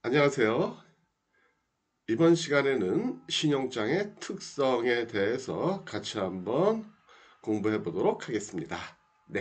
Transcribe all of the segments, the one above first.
안녕하세요. 이번 시간에는 신용장의 특성에 대해서 같이 한번 공부해 보도록 하겠습니다. 네.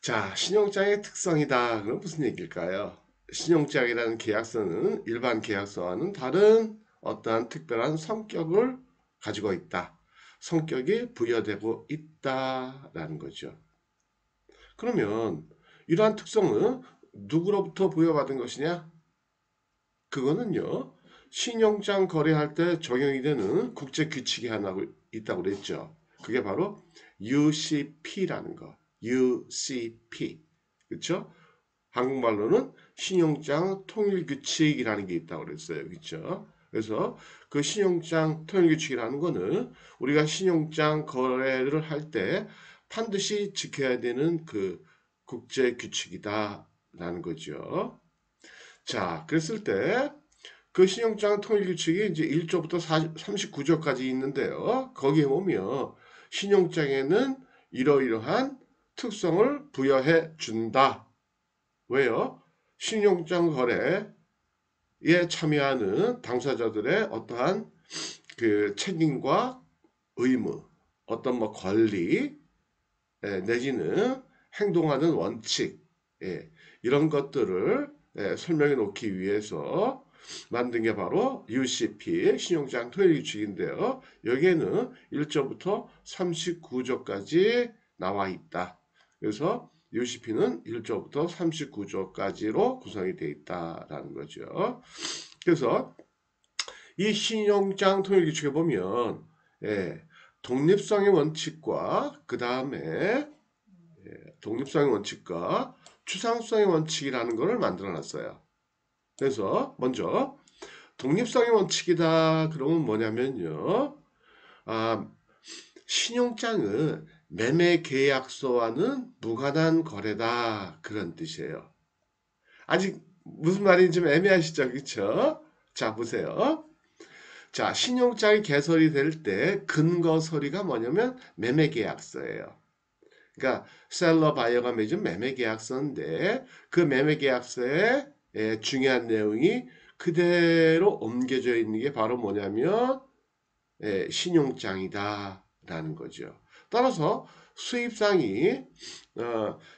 자, 신용장의 특성이다. 그럼 무슨 얘기일까요? 신용장이라는 계약서는 일반 계약서와는 다른 어떠한 특별한 성격을 가지고 있다. 성격이 부여되고 있다라는 거죠. 그러면 이러한 특성은 누구로부터 부여받은 것이냐? 그거는요, 신용장 거래할 때 적용이 되는 국제 규칙이 하나 있다고 그랬죠. 그게 바로 UCP라는 거. UCP. 그렇죠? 한국말로는 신용장 통일 규칙이라는 게 있다고 그랬어요. 그렇죠? 그래서 그 신용장 통일 규칙이라는 거는 우리가 신용장 거래를 할 때 반드시 지켜야 되는 그 국제 규칙이다라는 거죠. 자, 그랬을 때 그 신용장 통일 규칙이 이제 1조부터 39조까지 있는데요. 거기에 보면 신용장에는 이러이러한 특성을 부여해 준다. 왜요? 신용장 거래에 참여하는 당사자들의 어떠한 그 책임과 의무, 어떤 뭐 권리, 내지는 행동하는 원칙, 이런 것들을 설명해 놓기 위해서 만든 게 바로 UCP 신용장 토일 규칙인데요. 여기에는 1조부터 39조까지 나와 있다. 그래서 UCP는 1조부터 39조까지로 구성이 되어 있다라는 거죠. 그래서 이 신용장 통일 규칙에 보면 독립성의 원칙과 그 다음에 독립성의 원칙과 추상성의 원칙이라는 것을 만들어 놨어요. 그래서 먼저 독립성의 원칙이다 그러면 뭐냐면요. 아, 신용장은 매매 계약서와는 무관한 거래다 그런 뜻이에요. 아직 무슨 말인지 좀 애매하시죠? 그렇죠? 자, 보세요. 자, 신용장이 개설이 될 때 근거 서류가 뭐냐면 매매 계약서예요. 그러니까 셀러 바이어가 맺은 매매 계약서인데 그 매매 계약서에 중요한 내용이 그대로 옮겨져 있는 게 바로 뭐냐면 신용장이다라는 거죠. 따라서 수입상이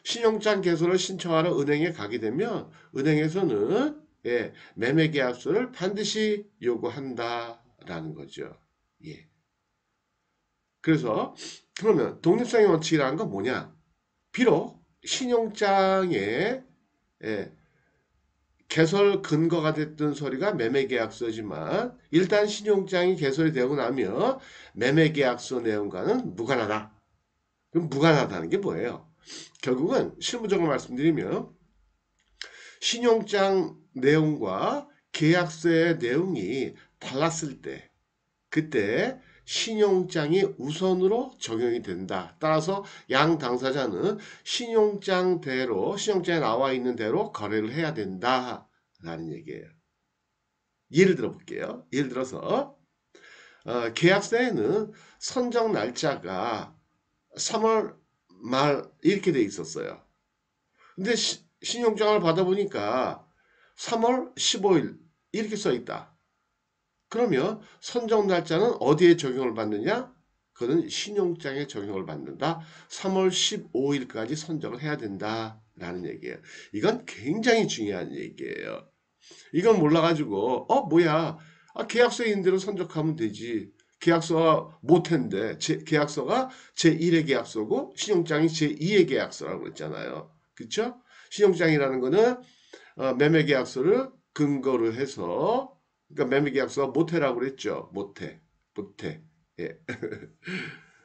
신용장 개설을 신청하러 은행에 가게 되면 은행에서는 매매 계약서를 반드시 요구한다라는 거죠. 예. 그래서 그러면 독립성의 원칙이라는 건 뭐냐? 비록 신용장의 예, 개설 근거가 됐던 서류가 매매계약서지만 일단 신용장이 개설이 되고 나면 매매계약서 내용과는 무관하다. 그럼 무관하다는 게 뭐예요? 결국은 실무적으로 말씀드리면 신용장 내용과 계약서의 내용이 달랐을 때 그때 신용장이 우선으로 적용이 된다. 따라서 양 당사자는 신용장대로 신용장에 나와 있는 대로 거래를 해야 된다라는 얘기예요. 예를 들어 볼게요. 예를 들어서 계약서에는 선정 날짜가 3월 말 이렇게 돼 있었어요. 근데 신용장을 받아보니까 3월 15일 이렇게 써 있다. 그러면 선정 날짜는 어디에 적용을 받느냐? 그거는 신용장에 적용을 받는다. 3월 15일까지 선정을 해야 된다라는 얘기예요. 이건 굉장히 중요한 얘기예요. 이건 몰라가지고 뭐야? 계약서에 있는 대로 선적하면 되지. 계약서가 못한데 계약서가 제1의 계약서고 신용장이 제2의 계약서라고 그랬잖아요. 그렇죠? 신용장이라는 거는 매매 계약서를 근거로 해서 그러니까 매매 계약서가 모태라고 그랬죠. 모태. 예.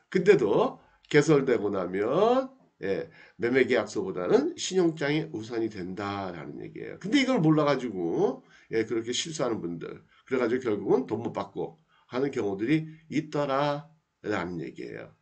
근데도 개설되고 나면 매매 계약서보다는 신용장이 우선이 된다라는 얘기예요. 근데 이걸 몰라가지고 그렇게 실수하는 분들 그래가지고 결국은 돈 못 받고 하는 경우들이 있더라라는 얘기예요.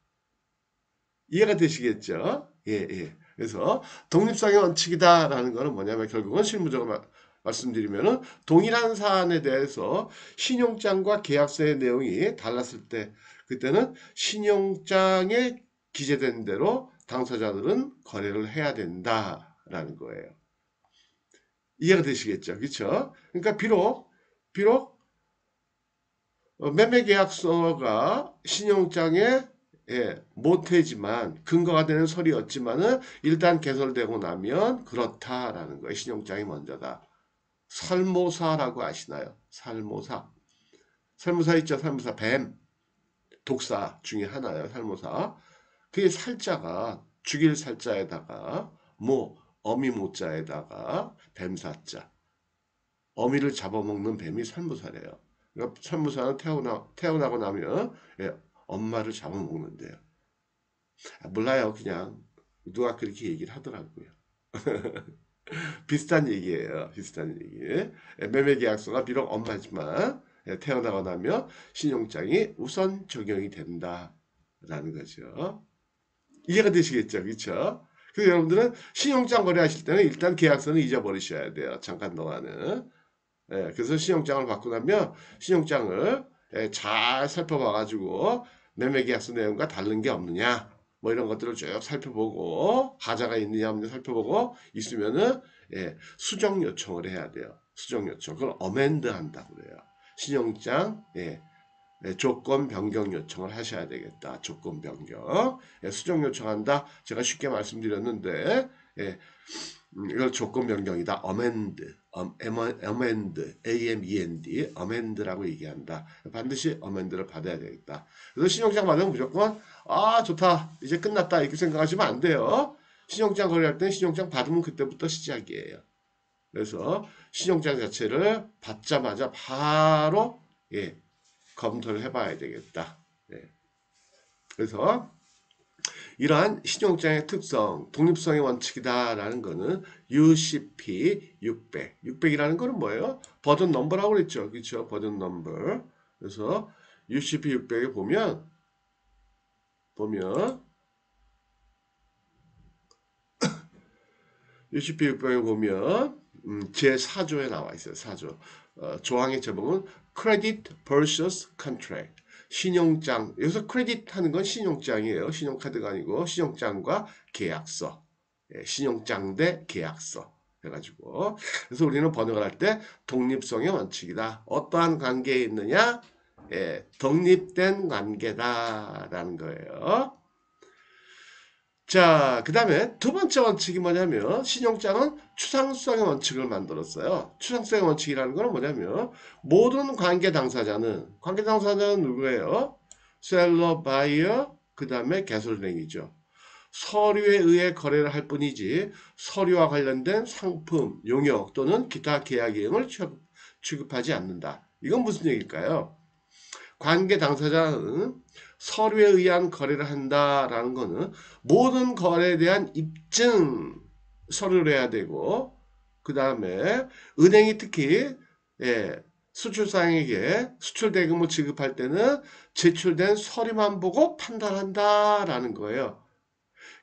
이해가 되시겠죠? 예, 예. 그래서 독립성의 원칙이다라는 거는 뭐냐면 결국은 실무적으로 말씀드리면은 동일한 사안에 대해서 신용장과 계약서의 내용이 달랐을 때 그때는 신용장에 기재된 대로 당사자들은 거래를 해야 된다라는 거예요. 이해가 되시겠죠? 그렇죠? 그러니까 비록 매매계약서가 신용장에 모태지만 근거가 되는 서류였지만은 일단 개설되고 나면 그렇다라는 거예요. 신용장이 먼저다. 살모사라고 아시나요? 살모사. 살모사 있죠? 살모사 뱀. 독사 중에 하나예요. 살모사. 그게 살자가 죽일 살자에다가 어미 모자에다가 뱀사자. 어미를 잡아먹는 뱀이 살모사래요. 그러니까 살모사는 태어나고 나면 엄마를 잡아먹는데요. 몰라요. 그냥 누가 그렇게 얘기를 하더라고요. 비슷한 얘기예요. 비슷한 얘기. 매매계약서가 비록 엄마지만 태어나고 나면 신용장이 우선 적용이 된다라는 거죠. 이해가 되시겠죠? 그렇죠? 그래서 여러분들은 신용장 거래하실 때는 일단 계약서는 잊어버리셔야 돼요. 잠깐 동안은. 그래서 신용장을 받고 나면 신용장을 잘 살펴봐가지고 매매계약서 내용과 다른 게 없느냐 뭐 이런 것들을 쭉 살펴보고 하자가 있느냐 없느냐 살펴보고 있으면은 수정 요청을 해야 돼요. 수정 요청. 그걸 어멘드 한다고 그래요. 신용장 조건 변경 요청을 하셔야 되겠다. 조건 변경. 수정 요청한다. 제가 쉽게 말씀드렸는데 이걸 조건 변경이다. amend, amend, amend라고 얘기한다. 반드시 amend를 받아야 되겠다. 그래서 신용장 받으면 무조건 좋다. 이제 끝났다. 이렇게 생각하시면 안 돼요. 신용장 거래할 때는 신용장 받으면 그때부터 시작이에요. 그래서 신용장 자체를 받자마자 바로 검토를 해봐야 되겠다. 그래서 이러한 신용장의 특성, 독립성의 원칙이다라는 거는 UCP 600. 600이라는 거는 뭐예요? 버전 넘버라고 그랬죠. 그렇죠? 버전 넘버. 그래서 UCP 600에 보면 UCP 600에 보면 제4조에 나와 있어요. 4조. 조항의 제목은 Credit versus Contract. 신용장. 여기서 크레딧 하는 건 신용장이에요. 신용카드가 아니고 신용장과 계약서. 신용장 대 계약서. 해가지고. 그래서 우리는 번역을 할 때 독립성의 원칙이다. 어떠한 관계에 있느냐? 독립된 관계다라는 거예요. 자, 그 다음에 두 번째 원칙이 뭐냐면 신용장은 추상성의 원칙을 만들었어요. 추상성의 원칙이라는 건 뭐냐면 모든 관계 당사자는 누구예요? 셀러, 바이어, 그 다음에 개설은행이죠. 서류에 의해 거래를 할 뿐이지 서류와 관련된 상품, 용역 또는 기타 계약 이행을 취급하지 않는다. 이건 무슨 얘기일까요? 관계 당사자는 서류에 의한 거래를 한다라는 것은 모든 거래에 대한 입증 서류를 해야 되고 그 다음에 은행이 특히 수출상에게 수출 대금을 지급할 때는 제출된 서류만 보고 판단한다라는 거예요.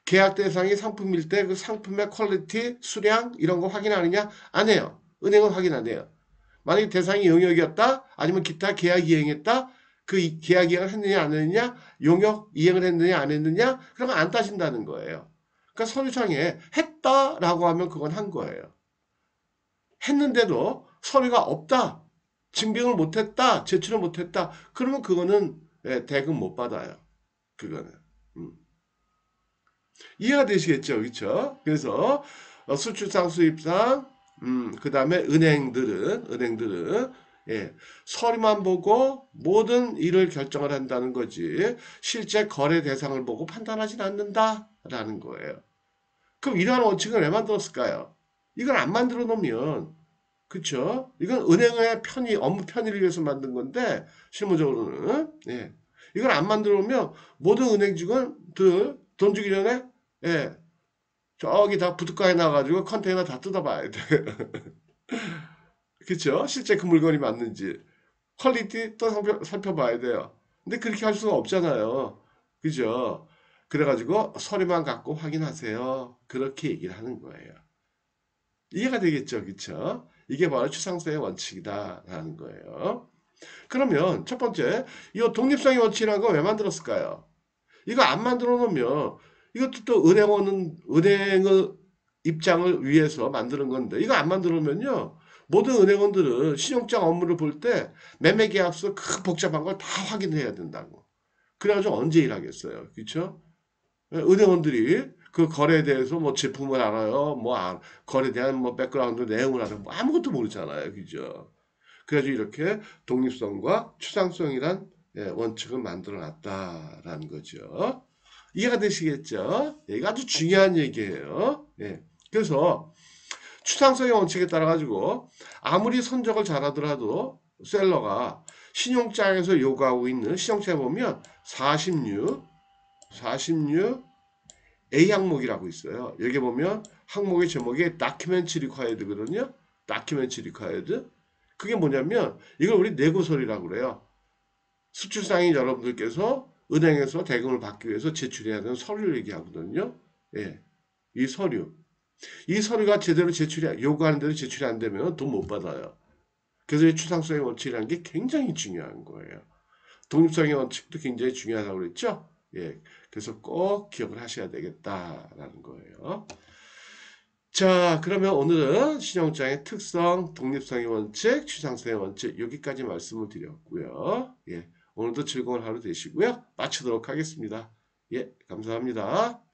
계약 대상이 상품일 때 그 상품의 퀄리티, 수량 이런 거 확인하느냐? 안 해요. 은행은 확인 안 해요. 만약에 대상이 용역이었다? 아니면 기타 계약 이행했다? 그 계약 이행을 했느냐 안 했느냐? 용역 이행을 했느냐 안 했느냐? 그런 거 안 따진다는 거예요. 그러니까 서류상에 했다라고 하면 그건 한 거예요. 했는데도 서류가 없다. 증빙을 못했다. 제출을 못했다. 그러면 그거는 대금 못 받아요. 그거는. 이해가 되시겠죠? 그렇죠? 그래서 수출상 수입상 그 다음에 은행들은 서류만 보고 모든 일을 결정을 한다는 거지 실제 거래 대상을 보고 판단하진 않는다라는 거예요. 그럼 이러한 원칙을 왜 만들었을까요? 이걸 안 만들어 놓으면 그쵸? 이건 은행의 업무 편의를 위해서 만든 건데 실무적으로는 이걸 안 만들어 놓으면 모든 은행 직원들 돈 주기 전에 저기 다 부둣가에 나가지고 컨테이너 다 뜯어봐야 돼. 그쵸? 실제 그 물건이 맞는지. 퀄리티 또 살펴봐야 돼요. 근데 그렇게 할 수가 없잖아요. 그죠? 그래가지고 서류만 갖고 확인하세요. 그렇게 얘기를 하는 거예요. 이해가 되겠죠? 그쵸? 이게 바로 추상성의 원칙이다라는 거예요. 그러면 첫 번째, 이 독립성의 원칙이라는 거 왜 만들었을까요? 이거 안 만들어 놓으면 이것도 또 은행은 입장을 위해서 만드는 건데 이거 안 만들면요. 모든 은행원들은 신용장 업무를 볼 때 매매계약서 그 복잡한 걸 다 확인해야 된다고. 그래가지고 언제 일하겠어요. 그렇죠? 은행원들이 그 거래에 대해서 뭐 제품을 알아요. 뭐 거래에 대한 뭐 백그라운드 내용을 알아요. 뭐 아무것도 모르잖아요. 그죠? 그래가지고 이렇게 독립성과 추상성이란 원칙을 만들어 놨다라는 거죠. 이해가 되시겠죠? 이거 아주 중요한 얘기예요. 예. 그래서 추상성의 원칙에 따라 가지고 아무리 선적을 잘하더라도 셀러가 신용장에서 요구하고 있는 신용장에 보면 46 A 항목이라고 있어요. 여기 보면 항목의 제목이 Document Required거든요. Document Required. 그게 뭐냐면 이걸 우리 내고서리라고 그래요. 수출상인 여러분들께서 은행에서 대금을 받기 위해서 제출해야 되는 서류를 얘기하거든요. 예. 이 서류. 이 서류가 제대로 요구하는 대로 제출이 안 되면 돈 못 받아요. 그래서 이 추상성의 원칙이라는 게 굉장히 중요한 거예요. 독립성의 원칙도 굉장히 중요하다고 그랬죠? 예. 그래서 꼭 기억을 하셔야 되겠다라는 거예요. 자, 그러면 오늘은 신용장의 특성, 독립성의 원칙, 추상성의 원칙 여기까지 말씀을 드렸고요. 예. 오늘도 즐거운 하루 되시고요. 마치도록 하겠습니다. 예, 감사합니다.